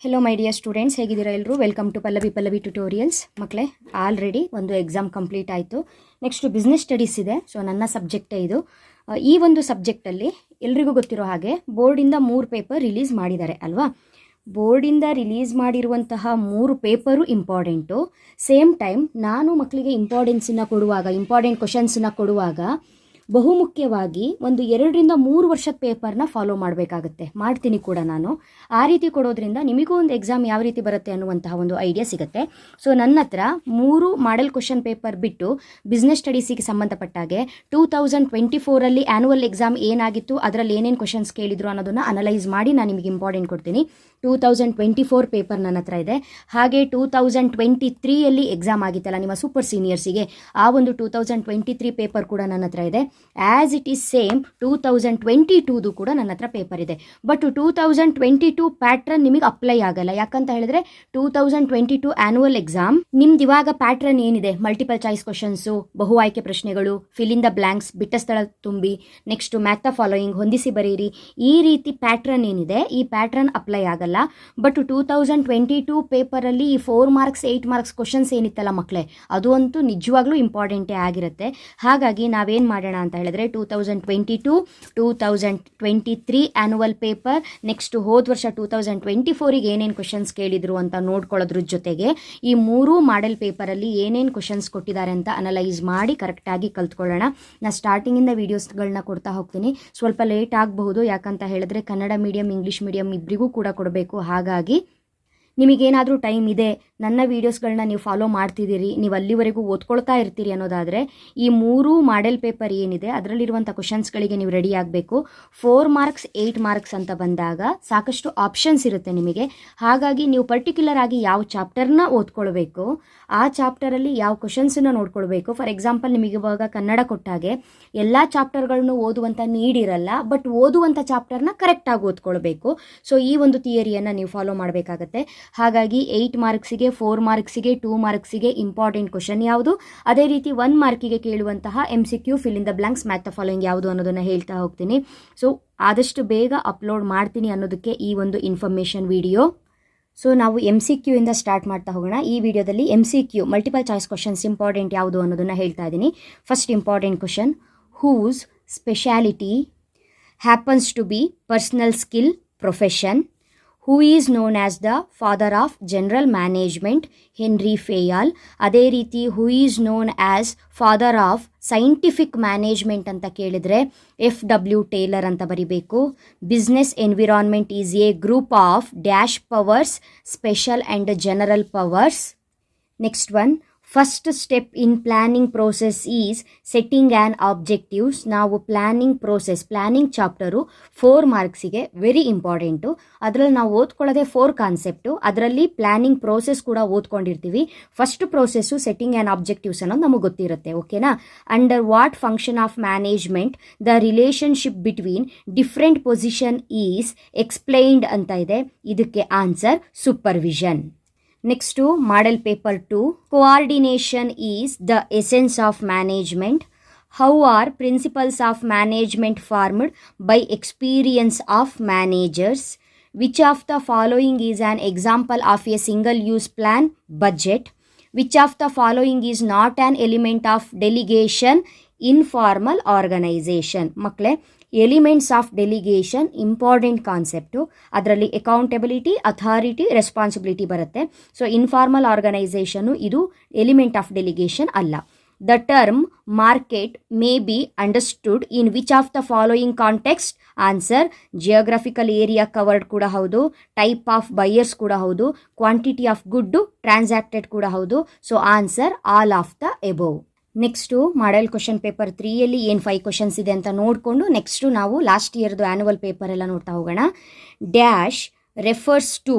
Hello my dear students, ಹೇಗಿದ್ದೀರಾ ಎಲ್ಲರೂ? Welcome to Pallavi tutorials. ಮಕ್ಕಳೇ, ಆಲ್ರೆಡಿ ಒಂದು ಎಕ್ಸಾಮ್ ಕಂಪ್ಲೀಟ್ ಆಯಿತು. ನೆಕ್ಸ್ಟು ಬಿಸ್ನೆಸ್ ಸ್ಟಡೀಸ್ ಇದೆ. ಸೊ ನನ್ನ ಸಬ್ಜೆಕ್ಟೇ ಇದು. ಈ ಒಂದು ಸಬ್ಜೆಕ್ಟಲ್ಲಿ ಎಲ್ರಿಗೂ ಗೊತ್ತಿರೋ ಹಾಗೆ ಬೋರ್ಡಿಂದ 3 ಪೇಪರ್ ರಿಲೀಸ್ ಮಾಡಿದ್ದಾರೆ ಅಲ್ವಾ? ಬೋರ್ಡಿಂದ ರಿಲೀಸ್ ಮಾಡಿರುವಂತಹ 3 ಪೇಪರು ಇಂಪಾರ್ಟೆಂಟು. ಸೇಮ್ ಟೈಮ್ ನಾನು ಮಕ್ಕಳಿಗೆ ಇಂಪಾರ್ಟೆಂಟ್ ಕ್ವಶನ್ಸನ್ನ ಕೊಡುವಾಗ ಬಹುಮುಖ್ಯವಾಗಿ ಒಂದು 2 ರಿಂದ 3 ವರ್ಷದ ಪೇಪರ್ನ ಫಾಲೋ ಮಾಡ್ತೀನಿ ಕೂಡ ನಾನು. ಆ ರೀತಿ ಕೊಡೋದ್ರಿಂದ ನಿಮಗೂ ಒಂದು ಎಕ್ಸಾಮ್ ಯಾವ ರೀತಿ ಬರುತ್ತೆ ಅನ್ನುವಂತಹ ಒಂದು ಐಡಿಯಾ ಸಿಗುತ್ತೆ. ಸೊ ನನ್ನ ಹತ್ರ 3 ಮಾಡೆಲ್ ಕ್ವಶನ್ ಪೇಪರ್ ಬಿಟ್ಟು ಬಿಸ್ನೆಸ್ ಸ್ಟಡೀಸಿಗೆ ಸಂಬಂಧಪಟ್ಟಾಗೆ 2024 ಆ್ಯನುವಲ್ ಎಕ್ಸಾಮ್ ಏನಾಗಿತ್ತು, ಅದರಲ್ಲಿ ಏನೇನು ಕ್ವಶನ್ಸ್ ಕೇಳಿದ್ರು ಅನ್ನೋದನ್ನು ಅನಲೈಸ್ ಮಾಡಿ ನಾನು ನಿಮಗೆ ಇಂಪಾರ್ಟೆಂಟ್ ಕೊಡ್ತೀನಿ. 2024 ಪೇಪರ್ ನನ್ನ ಹತ್ರ ಇದೆ. ಹಾಗೆ 2023 ಎಕ್ಸಾಮ್ ಆಗಿತ್ತಲ್ಲ ನಿಮ್ಮ ಸೂಪರ್ ಸೀನಿಯರ್ಸಿಗೆ, ಆ ಒಂದು 2023 ಪೇಪರ್ ಕೂಡ ನನ್ನ ಹತ್ರ ಇದೆ. ಆ್ಯಸ್ ಇಟ್ ಈಸ್ ಸೇಮ್ 2022 ಕೂಡ ನನ್ನ ಹತ್ರ ಪೇಪರ್ ಇದೆ. ಬಟ್ 2022 ಪ್ಯಾಟ್ರನ್ ನಿಮಗೆ ಅಪ್ಲೈ ಆಗಲ್ಲ. ಯಾಕಂತ ಹೇಳಿದ್ರೆ 2022 ಆ್ಯನುವಲ್ ಎಕ್ಸಾಮ್ ನಿಮ್ದು ಇವಾಗ ಪ್ಯಾಟ್ರನ್ ಏನಿದೆ, ಮಲ್ಟಿಪಲ್ ಚಾಯ್ಸ್ ಕ್ವಶನ್ಸು, ಬಹು ಆಯ್ಕೆ ಪ್ರಶ್ನೆಗಳು, ಫಿಲ್ ಇನ್ ದ ಬ್ಲಾಂಕ್ಸ್, ಬಿಟ್ಟ ಸ್ಥಳ ತುಂಬಿ, ನೆಕ್ಸ್ಟ್ ಮ್ಯಾಥ್ ದ ಫಾಲೋಯಿಂಗ್, ಹೊಂದಿಸಿ ಬರೀರಿ, ಈ ರೀತಿ ಪ್ಯಾಟ್ರನ್ ಏನಿದೆ ಈ ಪ್ಯಾಟ್ರನ್ ಅಪ್ಲೈ ಆಗಲ್ಲ. ಬಟ್ 2022 ಪೇಪರಲ್ಲಿ ಈ 4 ಮಾರ್ಕ್ಸ್ 8 ಮಾರ್ಕ್ಸ್ ಕ್ವಶನ್ಸ್ ಏನಿತ್ತಲ್ಲ ಮಕ್ಕಳೇ, ಅದು ಅಂತೂ ನಿಜವಾಗ್ಲೂ ಇಂಪಾರ್ಟೆಂಟೇ ಆಗಿರುತ್ತೆ. ಹಾಗಾಗಿ ನಾವೇನು ಮಾಡೋಣ ಅಂತ ಹೇಳಿದ್ರೆ 2022 2023 ಆ್ಯನುವಲ್ ಪೇಪರ್, ನೆಕ್ಸ್ಟ್ ಹೋದ ವರ್ಷ 2024ಗೆ ಏನೇನು ಕ್ವಶನ್ಸ್ ಕೇಳಿದ್ರು ಅಂತ ನೋಡ್ಕೊಳ್ಳೋದ್ರ ಜೊತೆಗೆ ಈ 3 ಮಾಡೆಲ್ ಪೇಪರಲ್ಲಿ ಏನೇನು ಕ್ವಶನ್ಸ್ ಕೊಟ್ಟಿದ್ದಾರೆ ಅಂತ ಅನಲೈಸ್ ಮಾಡಿ ಕರೆಕ್ಟಾಗಿ ಕಲ್ತ್ಕೊಳ್ಳೋಣ. ನಾನು ಸ್ಟಾರ್ಟಿಂಗಿಂದ ವೀಡಿಯೋಸ್ಗಳನ್ನ ಕೊಡ್ತಾ ಹೋಗ್ತೀನಿ. ಸ್ವಲ್ಪ ಲೇಟ್ ಆಗಬಹುದು, ಯಾಕಂತ ಹೇಳಿದ್ರೆ ಕನ್ನಡ ಮೀಡಿಯಂ ಇಂಗ್ಲೀಷ್ ಮೀಡಿಯಂ ಇಬ್ಬರಿಗೂ ಕೂಡ ಕೊಡಬೇಕು. ಹಾಗಾಗಿ ನಿಮಗೇನಾದರೂ ಟೈಮ್ ಇದೆ, ನನ್ನ ವೀಡಿಯೋಸ್ಗಳನ್ನ ನೀವು ಫಾಲೋ ಮಾಡ್ತಿದ್ದೀರಿ, ನೀವು ಅಲ್ಲಿವರೆಗೂ ಓದ್ಕೊಳ್ತಾ ಇರ್ತೀರಿ ಅನ್ನೋದಾದರೆ ಈ 3 ಮಾಡೆಲ್ ಪೇಪರ್ ಏನಿದೆ ಅದರಲ್ಲಿರುವಂಥ ಕ್ವಶನ್ಸ್ಗಳಿಗೆ ನೀವು ರೆಡಿ ಆಗಬೇಕು. 4 ಮಾರ್ಕ್ಸ್ 8 ಮಾರ್ಕ್ಸ್ ಅಂತ ಬಂದಾಗ ಸಾಕಷ್ಟು ಆಪ್ಷನ್ಸ್ ಇರುತ್ತೆ ನಿಮಗೆ. ಹಾಗಾಗಿ ನೀವು ಪರ್ಟಿಕ್ಯುಲರ್ ಆಗಿ ಯಾವ ಚಾಪ್ಟರ್ನ ಓದ್ಕೊಳ್ಬೇಕು, ಆ ಚಾಪ್ಟರಲ್ಲಿ ಯಾವ ಕ್ವಶನ್ಸನ್ನು ನೋಡ್ಕೊಳ್ಬೇಕು. ಫಾರ್ ಎಕ್ಸಾಂಪಲ್, ನಿಮಗೆ ಇವಾಗ ಕನ್ನಡ ಕೊಟ್ಟಾಗೆ ಎಲ್ಲ ಚಾಪ್ಟರ್ಗಳನ್ನು ಓದುವಂಥ ನೀಡಿರಲ್ಲ, ಬಟ್ ಓದುವಂಥ ಚಾಪ್ಟರ್ನ ಕರೆಕ್ಟಾಗಿ ಓದ್ಕೊಳ್ಬೇಕು. ಸೊ ಈ ಒಂದು ಥಿಯರಿಯನ್ನು ನೀವು ಫಾಲೋ ಮಾಡಬೇಕಾಗತ್ತೆ. ಹಾಗಾಗಿ 8 ಮಾರ್ಕ್ಸಿಗೆ 4 ಮಾರ್ಕ್ಸಿಗೆ 2 ಮಾರ್ಕ್ಸಿಗೆ ಇಂಪಾರ್ಟೆಂಟ್ ಕ್ವಶನ್ ಯಾವುದು, ಅದೇ ರೀತಿ 1 ಮಾರ್ಕಿಗೆ ಕೇಳುವಂತಹ MCQ, fill in the blanks, math the following ಯಾವುದು ಅನ್ನೋದನ್ನು ಹೇಳ್ತಾ ಹೋಗ್ತೀನಿ. ಸೊ ಆದಷ್ಟು ಬೇಗ ಅಪ್ಲೋಡ್ ಮಾಡ್ತೀನಿ ಅನ್ನೋದಕ್ಕೆ ಈ ಒಂದು ಇನ್ಫಾರ್ಮೇಷನ್ ವಿಡಿಯೋ. ಸೊ ನಾವು MCQ ಇಂದ ಸ್ಟಾರ್ಟ್ ಮಾಡ್ತಾ ಹೋಗೋಣ. ಈ ವಿಡಿಯೋದಲ್ಲಿ MCQ multiple choice questions important ಯಾವುದು ಅನ್ನೋದನ್ನು ಹೇಳ್ತಾ ಇದ್ದೀನಿ. First important question: whose speciality happens to be personal skill profession? Who is known as the father of general management? Henry Fayol. ಅದೇ ರೀತಿ who is known as father of scientific management ಅಂತ ಕೇಳಿದರೆ FW Taylor ಅಂತ ಬರಿಬೇಕು. Business environment is a group of dash powers, special and general powers. Next one, first step in planning process is setting an objectives. ನಾವು planning chapter 4 ಮಾರ್ಕ್ಸಿಗೆ very important. ಅದರಲ್ಲಿ ನಾವು ಓದ್ಕೊಳ್ಳೋದೇ 4 concept, ಅದರಲ್ಲಿ ಪ್ಲ್ಯಾನಿಂಗ್ ಪ್ರೋಸೆಸ್ ಕೂಡ ಓದ್ಕೊಂಡಿರ್ತೀವಿ. First process setting an objectives ಅನ್ನೋದು ನಮಗೆ ಗೊತ್ತಿರುತ್ತೆ, ಓಕೆನಾ? Under what function of management the relationship between different position is explained ಅಂತ ಇದೆ. ಇದಕ್ಕೆ answer supervision. Next, model paper 2, coordination is the essence of management. How are principles of management formed? By experience of managers. Which of the following is an example of a single use plan? Budget. Which of the following is not an element of delegation? Informal organization. ಮಕ್ಕಳೇ, elements of delegation important concept. ಅದರಲ್ಲಿ accountability, authority, responsibility ಬರುತ್ತೆ. So informal organisation ಇದು element of delegation ಅಲ್ಲ. The term market may be understood in which of the following context? Answer geographical area covered ಕೂಡ ಹೌದು, type of buyers ಕೂಡ ಹೌದು, quantity of good transacted ಕೂಡ ಹೌದು. So answer all of the above. Next model question paper 3ಯಲ್ಲಿ ಏನು 5 questions ಇದೆ ಅಂತ ನೋಡಿಕೊಂಡು ನೆಕ್ಸ್ಟು ನಾವು ಲಾಸ್ಟ್ ಇಯರ್ದು ಆ್ಯನುವಲ್ ಪೇಪರ್ ಎಲ್ಲ ನೋಡ್ತಾ ಹೋಗೋಣ. Dash refers to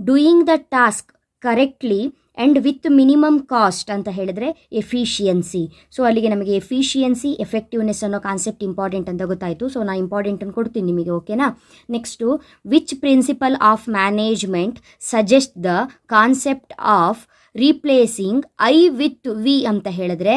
doing the task correctly and with minimum cost ಅಂತ ಹೇಳಿದ್ರೆ ಎಫಿಷಿಯನ್ಸಿ. ಸೊ ಅಲ್ಲಿಗೆ ನಮಗೆ ಎಫಿಷಿಯನ್ಸಿ, ಎಫೆಕ್ಟಿವ್ನೆಸ್ ಅನ್ನೋ ಕಾನ್ಸೆಪ್ಟ್ ಇಂಪಾರ್ಟೆಂಟ್ ಅಂತ ಗೊತ್ತಾಯಿತು. ಸೊ ನಾನು ಇಂಪಾರ್ಟೆಂಟನ್ನು ಕೊಡ್ತೀನಿ ನಿಮಗೆ, ಓಕೆನಾ? Next, which principle of management suggest the concept of replacing I with we ಅಂತ ಹೇಳಿದ್ರೆ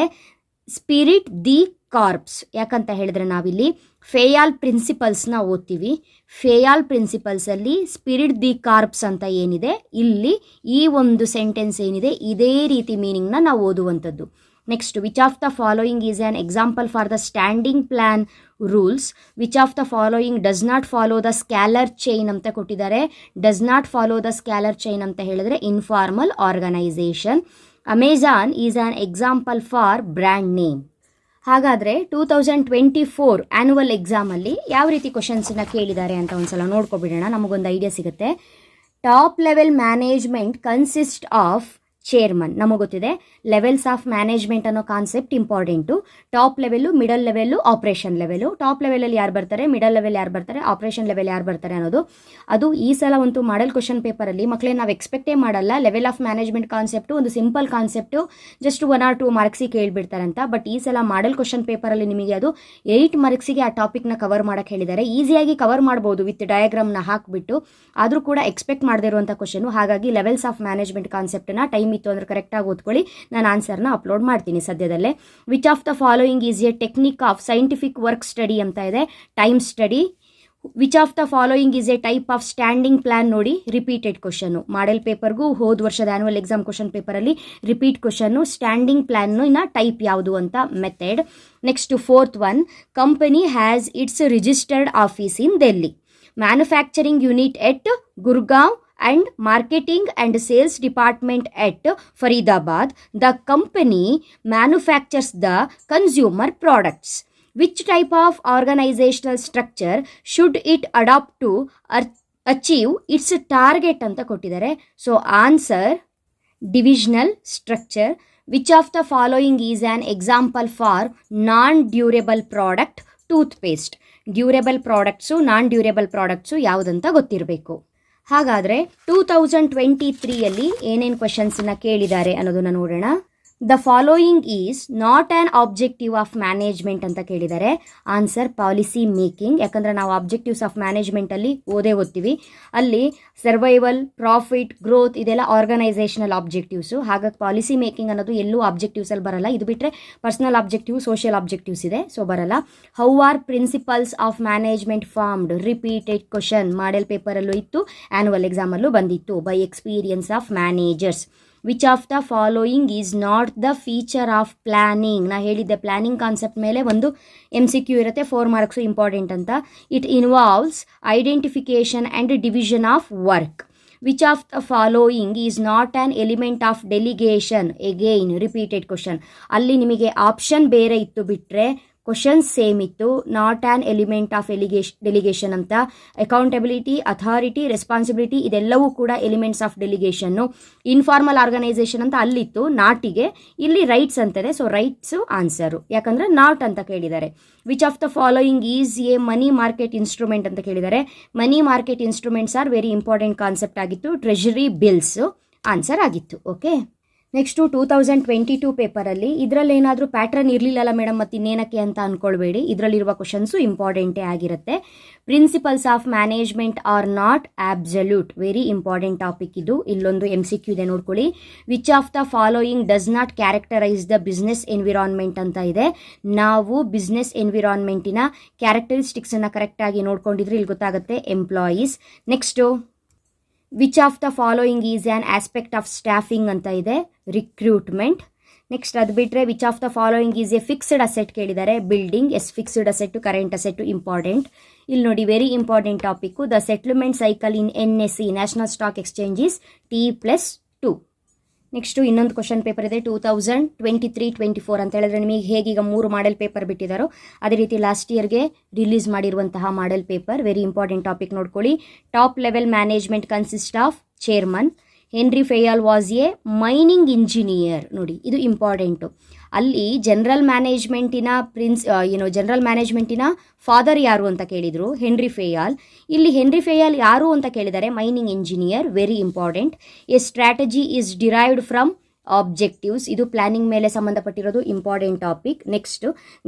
ಸ್ಪಿರಿಟ್ ದಿ ಕಾರ್ಪ್ಸ್. ಯಾಕಂತ ಹೇಳಿದ್ರೆ ನಾವಿಲ್ಲಿ ಫೇಯಾಲ್ ಪ್ರಿನ್ಸಿಪಲ್ಸ್ನ ಓದ್ತೀವಿ. ಫೇಯಾಲ್ ಪ್ರಿನ್ಸಿಪಲ್ಸಲ್ಲಿ ಸ್ಪಿರಿಟ್ ದಿ ಕಾರ್ಪ್ಸ್ ಅಂತ ಏನಿದೆ, ಇಲ್ಲಿ ಈ ಒಂದು ಸೆಂಟೆನ್ಸ್ ಏನಿದೆ ಇದೇ ರೀತಿ ಮೀನಿಂಗ್ನ ನಾವು ಓದುವಂಥದ್ದು. Next, which of the following is an example for the standing plan rules. Which of the following does not follow the scalar chain ಅಂತ ಕೊಟ್ಟಿದ್ದಾರೆ. Does not follow the scalar chain ಅಂತ ಹೇಳಿದ್ರೆ informal organisation. Amazon is an example for brand name. ಹಾಗಾದರೆ 2024 annual ಎಕ್ಸಾಮಲ್ಲಿ ಯಾವ ರೀತಿ ಕ್ವಶನ್ಸನ್ನ ಕೇಳಿದ್ದಾರೆ ಅಂತ ಒಂದ್ಸಲ ನೋಡ್ಕೊಬಿಡೋಣ, ನಮಗೊಂದು ಐಡಿಯಾ ಸಿಗುತ್ತೆ. Top level management consist of chairman. ನಮಗೆ ಗೊತ್ತಿದೆ ಲೆವೆಲ್ಸ್ ಆಫ್ ಮ್ಯಾನೇಜ್ಮೆಂಟ್ ಅನ್ನೋ concept important. Top level, middle level, operation level. Top ಲೆವೆಲಲ್ಲಿ ಯಾರು ಬರ್ತಾರೆ, ಮಿಡಲ್ ಲೆವೆಲ್ ಯಾರು ಬರ್ತಾರೆ, ಆಪ್ರೇಷನ್ ಲೆವೆಲ್ ಯಾರು ಬರ್ತಾರೆ ಅನ್ನೋದು ಅದು ಈ ಸಲ ಒಂದು ಮಾಡೆಲ್ ಕ್ವಶನ್ ಪೇಪರಲ್ಲಿ ಮಕ್ಕಳೇ ನಾವು ಎಕ್ಸ್ಪೆಕ್ಟೇ ಮಾಡಲ್ಲ. ಲೆವೆಲ್ ಆಫ್ ಮ್ಯಾನೇಜ್ಮೆಂಟ್ ಕಾನ್ಸೆಪ್ಟು ಒಂದು ಸಿಂಪಲ್ ಕಾನ್ಸೆಪ್ಟು, ಜಸ್ಟ್ 1 or 2 ಮಾರ್ಕ್ಸಿಗೆ ಕೇಳಿಬಿಡ್ತಾರೆ ಅಂತ. ಬಟ್ ಈ ಸಲ ಮಾಡೆಲ್ ಕ್ವಶನ್ ಪೇಪರಲ್ಲಿ ನಿಮಗೆ ಅದು 8 ಮಾರ್ಕ್ಸಿಗೆ ಆ ಟಾಪಿಕ್ನ ಕವರ್ ಮಾಡೋಕ್ಕೆ ಹೇಳಿದ್ದಾರೆ. ಈಸಿಯಾಗಿ ಕವರ್ ಮಾಡ್ಬೋದು ವಿತ್ ಡಯಾಗ್ರಾಮ್ನ ಹಾಕಿಬಿಟ್ಟು, ಆದರೂ ಕೂಡ ಎಕ್ಸ್ಪೆಕ್ಟ್ ಮಾಡದೇ ಇರುವಂಥ ಕ್ವಶನು. ಹಾಗಾಗಿ ಲೆವೆಲ್ಸ್ ಆಫ್ ಮ್ಯಾನೇಜ್ಮೆಂಟ್ ಕಾನ್ಸೆಪ್ಟನ್ನ ಟೈಮ್ ಇತ್ತು ಅಂದರೆ ಕರೆಕ್ಟಾಗಿ ಓದ್ಕೊಳ್ಳಿ. ನಾನು ಆನ್ಸರ್ನ ಅಪ್ಲೋಡ್ ಮಾಡ್ತೀನಿ ಸದ್ಯದಲ್ಲೇ. Which of the following is A technique of scientific work study ಅಂತ ಇದೆ, time study. Which of the following is A type of standing plan. ನೋಡಿ, ರಿಪೀಟೆಡ್ ಕ್ವಶನು. ಮಾಡೆಲ್ ಪೇಪರ್ಗೂ ಹೋದ ವರ್ಷದ ಆ್ಯನ್ಯುವಲ್ ಎಕ್ಸಾಮ್ ಕ್ವಶನ್ ಪೇಪರಲ್ಲಿ ರಿಪೀಟ್ ಕ್ವಶನ್ನು. ಸ್ಟ್ಯಾಂಡಿಂಗ್ ಪ್ಲಾನ್ನ ಟೈಪ್ ಯಾವುದು ಅಂತ method. Next 4th one, company has its registered office in Delhi, manufacturing unit at Gurgaon and marketing and sales department at Faridabad. The company manufactures the consumer products. Which type of organizational structure should it adopt to achieve its target ಅಂತ ಕೊಟ್ಟಿದ್ದಾರೆ. So answer divisional structure. Which of the following is an example for non-durable product? Toothpaste. Durable products, non durable products ಯಾವುದಂತ ಗೊತ್ತಿರಬೇಕು. ಹಾಗಾದರೆ 2023ಯಲ್ಲಿ ಏನೇನು ಕ್ವೆಶನ್ಸನ್ನ ಕೇಳಿದ್ದಾರೆ ಅನ್ನೋದನ್ನ ನೋಡೋಣ. The following is not an objective of management ಅಂತ ಕೇಳಿದ್ದಾರೆ. Answer policy making. ಯಾಕಂದರೆ ನಾವು ಆಬ್ಜೆಕ್ಟಿವ್ಸ್ ಆಫ್ ಮ್ಯಾನೇಜ್ಮೆಂಟಲ್ಲಿ ಓದ್ತೀವಿ. ಅಲ್ಲಿ ಸರ್ವೈವಲ್, ಪ್ರಾಫಿಟ್, ಗ್ರೋತ್ ಇದೆಲ್ಲ ಆರ್ಗನೈಸೇಷನಲ್ ಆಬ್ಜೆಕ್ಟಿವ್ಸು. ಹಾಗಾಗಿ ಪಾಲಿಸಿ ಮೇಕಿಂಗ್ ಅನ್ನೋದು ಎಲ್ಲೂ ಆಬ್ಜೆಕ್ಟಿವ್ಸಲ್ಲಿ ಬರಲ್ಲ. ಇದು ಬಿಟ್ಟರೆ ಪರ್ಸನಲ್ ಆಬ್ಜೆಕ್ಟಿವ್, ಸೋಷಿಯಲ್ ಆಬ್ಜೆಕ್ಟಿವ್ಸ್ ಇದೆ, ಸೊ ಬರಲ್ಲ. How are principles of management formed? Repeated question. Model ಪೇಪರಲ್ಲೂ ಇತ್ತು, ಆ್ಯನ್ಯುವಲ್ ಎಕ್ಸಾಮಲ್ಲೂ ಬಂದಿತ್ತು. By experience of managers. Which of the following is not the feature of planning? ನಾ ಹೇಳಿದ್ದೆ ಪ್ಲಾನಿಂಗ್ ಕಾನ್ಸೆಪ್ಟ್ ಮೇಲೆ ಒಂದು MCQ ಇರುತ್ತೆ, 4 marks important ಅಂತ. It involves identification and division of work. Which of the following is not an element of delegation? Again repeated question. ಅಲ್ಲಿ ನಿಮಗೆ option ಬೇರೆ ಇತ್ತು, ಬಿಟ್ಟರೆ ಕ್ವಶನ್ಸ್ ಸೇಮ್ ಇತ್ತು. Not an element of delegation ಅಂತ. Accountability, authority, responsibility ಇದೆಲ್ಲವೂ ಕೂಡ elements of delegation. Informal organisation ಅಂತ ಅಲ್ಲಿತ್ತು, ನಾಟಿಗೆ. ಇಲ್ಲಿ ರೈಟ್ಸ್ ಅಂತಾರೆ, ಸೊ ರೈಟ್ಸು ಆನ್ಸರು, ಯಾಕಂದರೆ ನಾಟ್ ಅಂತ ಕೇಳಿದ್ದಾರೆ. Which of the following is a money market instrument ಅಂತ ಕೇಳಿದ್ದಾರೆ. Money market instruments are very important concept ಆಗಿತ್ತು. ಟ್ರೆಜರಿ ಬಿಲ್ಸು ಆನ್ಸರ್ ಆಗಿತ್ತು. ಓಕೆ, ನೆಕ್ಸ್ಟು 2022 ಪೇಪರಲ್ಲಿ ಇದರಲ್ಲಿ ಏನಾದರೂ ಪ್ಯಾಟ್ರನ್ ಇರಲಿಲ್ಲಲ್ಲ ಮೇಡಮ್, ಮತ್ತು ಇನ್ನೇನಕ್ಕೆ ಅಂತ ಅಂದ್ಕೊಳ್ಬೇಡಿ. ಇದರಲ್ಲಿರುವ ಕ್ವಶನ್ಸು ಇಂಪಾರ್ಟೆಂಟೇ ಆಗಿರುತ್ತೆ. Principles of management are not absolute. Very important topic ಇದು. ಇಲ್ಲೊಂದು MCQ ಇದೆ, ನೋಡ್ಕೊಳ್ಳಿ. Which of the following does not characterise the business environment ಅಂತ ಇದೆ. ನಾವು ಬಿಸ್ನೆಸ್ ಎನ್ವಿರಾನ್ಮೆಂಟಿನ ಕ್ಯಾರೆಕ್ಟರಿಸ್ಟಿಕ್ಸನ್ನು ಕರೆಕ್ಟಾಗಿ ನೋಡ್ಕೊಂಡಿದ್ರೆ ಇಲ್ಲಿ ಗೊತ್ತಾಗುತ್ತೆ. Employees. Next which of the following is an aspect of staffing ಅಂತ ಇದೆ. ರಿಕ್ರೂಟ್ಮೆಂಟ್. ನೆಕ್ಸ್ಟ್ ಅದು ಬಿಟ್ಟರೆ which of the following is a fixed asset ಕೇಳಿದ್ದಾರೆ. Building. Yes, fixed asset, current asset important. ಇಲ್ಲಿ ನೋಡಿ, very important topic. The settlement cycle in NSE, National Stock Exchange, is T+2. Next ಇನ್ನೊಂದು question paper ಇದೆ 2023-24 ಅಂತ ಹೇಳಿದ್ರೆ ನಿಮಗೆ ಹೇಗೀಗ 3 model paper ಬಿಟ್ಟಿದ್ದಾರೋ ಅದೇ ರೀತಿ ಲಾಸ್ಟ್ ಇಯರ್ಗೆ ರಿಲೀಸ್ ಮಾಡಿರುವಂತಹ model paper. Very important topic ನೋಡ್ಕೊಳ್ಳಿ. Top level management consist of chairman. Henry Fayol was a mining engineer. ನೋಡಿ, ಇದು ಇಂಪಾರ್ಟೆಂಟು. ಅಲ್ಲಿ ಜನರಲ್ ಮ್ಯಾನೇಜ್ಮೆಂಟಿನ ಫಾದರ್ ಯಾರು ಅಂತ ಕೇಳಿದರು, ಹೆನ್ರಿ ಫೇಯಾಲ್. ಇಲ್ಲಿ ಹೆನ್ರಿ ಫೇಯಾಲ್ ಯಾರು ಅಂತ ಕೇಳಿದ್ದಾರೆ, mining engineer. Very important. A strategy is derived from objectives. ಇದು ಪ್ಲಾನಿಂಗ್ ಮೇಲೆ ಸಂಬಂಧಪಟ್ಟಿರೋದು, important topic. Next,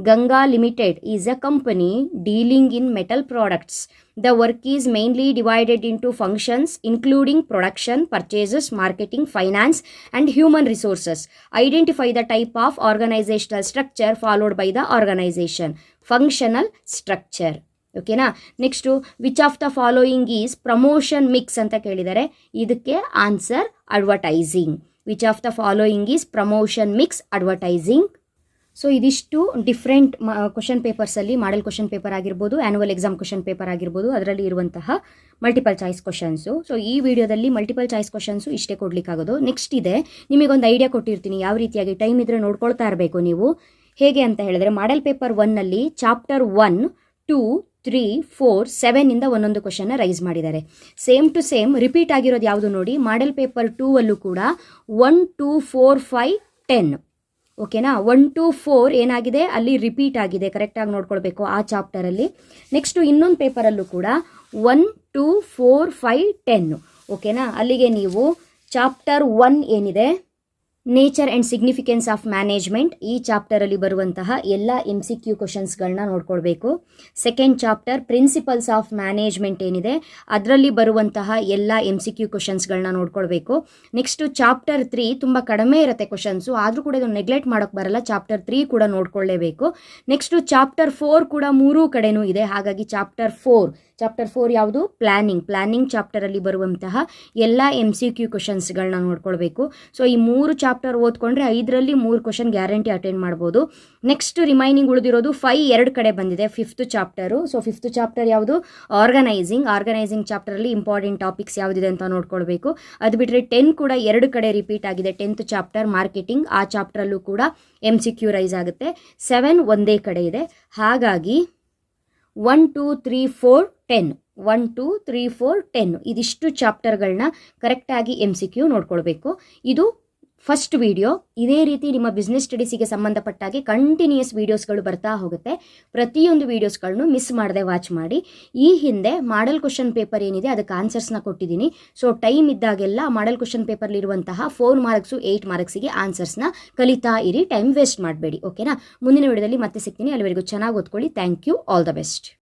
Ganga limited is a company dealing in metal products. The work is mainly divided into functions including production, purchases, marketing, finance and human resources. Identify the type of organizational structure followed by the organization. Functional structure. ಓಕೆನಾ. Next which of the following is promotion mix ಅಂತ ಕೇಳಿದ್ದಾರೆ. ಇದಕ್ಕೆ answer advertising. Which of the following is promotion mix advertising. So ಇದಿಷ್ಟು different question ಪೇಪರ್ಸಲ್ಲಿ, model question paper ಆಗಿರ್ಬೋದು, annual exam question paper ಆಗಿರ್ಬೋದು, ಅದರಲ್ಲಿ ಇರುವಂತಹ ಮಲ್ಟಿಪಲ್ ಚಾಯ್ಸ್ ಕ್ವಶನ್ಸು. ಸೊ ಈ ವಿಡಿಯೋದಲ್ಲಿ ಮಲ್ಟಿಪಲ್ ಚಾಯ್ಸ್ ಕ್ವಶನ್ಸು ಇಷ್ಟೇ ಕೊಡಲಿಕ್ಕಾಗೋದು. ನೆಕ್ಸ್ಟ್ ಇದೆ, ನಿಮಗೊಂದು ಐಡಿಯಾ ಕೊಟ್ಟಿರ್ತೀನಿ ಯಾವ ರೀತಿಯಾಗಿ, ಟೈಮ್ ಇದ್ದರೆ ನೋಡ್ಕೊಳ್ತಾ ಇರಬೇಕು ನೀವು. ಹೇಗೆ ಅಂತ ಹೇಳಿದ್ರೆ, ಮಾಡೆಲ್ ಪೇಪರ್ 1ನಲ್ಲಿ ಚಾಪ್ಟರ್ 1, 2, 3, 4, 7 ಒಂದೊಂದು ಕ್ವಶನ್ನ ರೈಸ್ ಮಾಡಿದ್ದಾರೆ. ಸೇಮ್ ಟು ಸೇಮ್ ರಿಪೀಟ್ ಆಗಿರೋದು ಯಾವುದು ನೋಡಿ, ಮಾಡೆಲ್ ಪೇಪರ್ 2ಅಲ್ಲೂ ಕೂಡ 1, 2, 4, 5, 10. ಓಕೆನಾ. 1 to 4 ಏನಾಗಿದೆ ಅಲ್ಲಿ ರಿಪೀಟ್ ಆಗಿದೆ, ಕರೆಕ್ಟಾಗಿ ನೋಡ್ಕೊಳ್ಬೇಕು ಆ ಚಾಪ್ಟರಲ್ಲಿ. ನೆಕ್ಸ್ಟು ಇನ್ನೊಂದು ಪೇಪರಲ್ಲೂ ಕೂಡ 1, 2, 4, 5, 10. ಓಕೆನಾ. ಅಲ್ಲಿಗೆ ನೀವು ಚಾಪ್ಟರ್ 1 ಏನಿದೆ, nature and significance of management, ಈ ಚಾಪ್ಟರಲ್ಲಿ ಬರುವಂತಹ ಎಲ್ಲ MCQ ಕ್ವಶನ್ಸ್ಗಳನ್ನ ನೋಡ್ಕೊಳ್ಬೇಕು. Second chapter principles of management ಏನಿದೆ, ಅದರಲ್ಲಿ ಬರುವಂತಹ ಎಲ್ಲ MCQ ಕ್ವಶನ್ಸ್ಗಳನ್ನ ನೋಡ್ಕೊಳ್ಬೇಕು. ನೆಕ್ಸ್ಟು ಚಾಪ್ಟರ್ 3 ತುಂಬ ಕಡಿಮೆ ಇರುತ್ತೆ ಕ್ವಶನ್ಸು, ಆದರೂ ಕೂಡ ಇದು ನೆಗ್ಲೆಕ್ಟ್ ಮಾಡೋಕ್ಕೆ ಬರಲ್ಲ. ಚಾಪ್ಟರ್ 3 ಕೂಡ ನೋಡ್ಕೊಳ್ಳೇಬೇಕು. ನೆಕ್ಸ್ಟು ಚಾಪ್ಟರ್ 4 ಕೂಡ 3 ಕಡೆನೂ ಇದೆ. ಹಾಗಾಗಿ ಚಾಪ್ಟರ್ 4 ಯಾವುದು, ಪ್ಲಾನಿಂಗ್ ಚಾಪ್ಟರಲ್ಲಿ ಬರುವಂತಹ ಎಲ್ಲ MCQ ಕ್ವಶನ್ಸ್ಗಳನ್ನ ನೋಡ್ಕೊಳ್ಬೇಕು. ಸೊ ಈ 3 ಚಾಪ್ಟರ್ ಓದ್ಕೊಂಡ್ರೆ 5ರಲ್ಲಿ 3 ಕ್ವಶನ್ ಗ್ಯಾರಂಟಿ ಅಟೆಂಡ್ ಮಾಡ್ಬೋದು. ನೆಕ್ಸ್ಟ್ ರಿಮೈನಿಂಗ್ ಉಳಿದಿರೋದು 5 2 ಕಡೆ ಬಂದಿದೆ. 5th chapter. So 5th chapter ಯಾವುದು, ಆರ್ಗನೈಸಿಂಗ್ ಚಾಪ್ಟರಲ್ಲಿ ಇಂಪಾರ್ಟೆಂಟ್ ಟಾಪಿಕ್ಸ್ ಯಾವುದಿದೆ ಅಂತ ನೋಡ್ಕೊಳ್ಬೇಕು. ಅದು ಬಿಟ್ಟರೆ 10 ಕೂಡ 2 ಕಡೆ ರಿಪೀಟ್ ಆಗಿದೆ. 10th ಚಾಪ್ಟರ್ ಮಾರ್ಕೆಟಿಂಗ್, ಆ ಚಾಪ್ಟರಲ್ಲೂ ಕೂಡ MCQ ರೈಸ್ ಆಗುತ್ತೆ. 7 ಒಂದೇ ಕಡೆ ಇದೆ. ಹಾಗಾಗಿ 1, 2, 3, 4, 10 1, 2, 3, 4, 10 ಇದಿಷ್ಟು ಚಾಪ್ಟರ್ಗಳನ್ನ ಕರೆಕ್ಟಾಗಿ MCQ ನೋಡ್ಕೊಳ್ಬೇಕು. ಇದು ಫಸ್ಟ್ ವಿಡಿಯೋ. ಇದೇ ರೀತಿ ನಿಮ್ಮ ಬಿಸ್ನೆಸ್ ಸ್ಟಡೀಸಿಗೆ ಸಂಬಂಧಪಟ್ಟಾಗೆ ಕಂಟಿನ್ಯೂಯಸ್ ವೀಡಿಯೋಸ್ಗಳು ಬರ್ತಾ ಹೋಗುತ್ತೆ. ಪ್ರತಿಯೊಂದು ವೀಡಿಯೋಸ್ಗಳನ್ನು ಮಿಸ್ ಮಾಡದೆ ವಾಚ್ ಮಾಡಿ. ಈ ಹಿಂದೆ ಮಾಡೆಲ್ ಕ್ವಶನ್ ಪೇಪರ್ ಏನಿದೆ ಅದಕ್ಕೆ ಆನ್ಸರ್ಸ್ನ ಕೊಟ್ಟಿದ್ದೀನಿ. ಸೊ ಟೈಮ್ ಇದ್ದಾಗೆಲ್ಲ ಮಾಡೆಲ್ ಕ್ವಶನ್ ಪೇಪರ್ಲಿರುವಂತಹ 4 ಮಾರ್ಕ್ಸು 8 ಮಾರ್ಕ್ಸಿಗೆ ಆನ್ಸರ್ಸ್ನ ಕಲಿತಾ ಇರಿ, ಟೈಮ್ ವೇಸ್ಟ್ ಮಾಡಬೇಡಿ. ಓಕೆನಾ. ಮುಂದಿನ ವಿಡಿಯೋದಲ್ಲಿ ಮತ್ತೆ ಸಿಗ್ತೀನಿ. ಅಲ್ಲಿವರೆಗೂ ಚೆನ್ನಾಗಿ ಓದ್ಕೊಳ್ಳಿ. Thank you. All the best.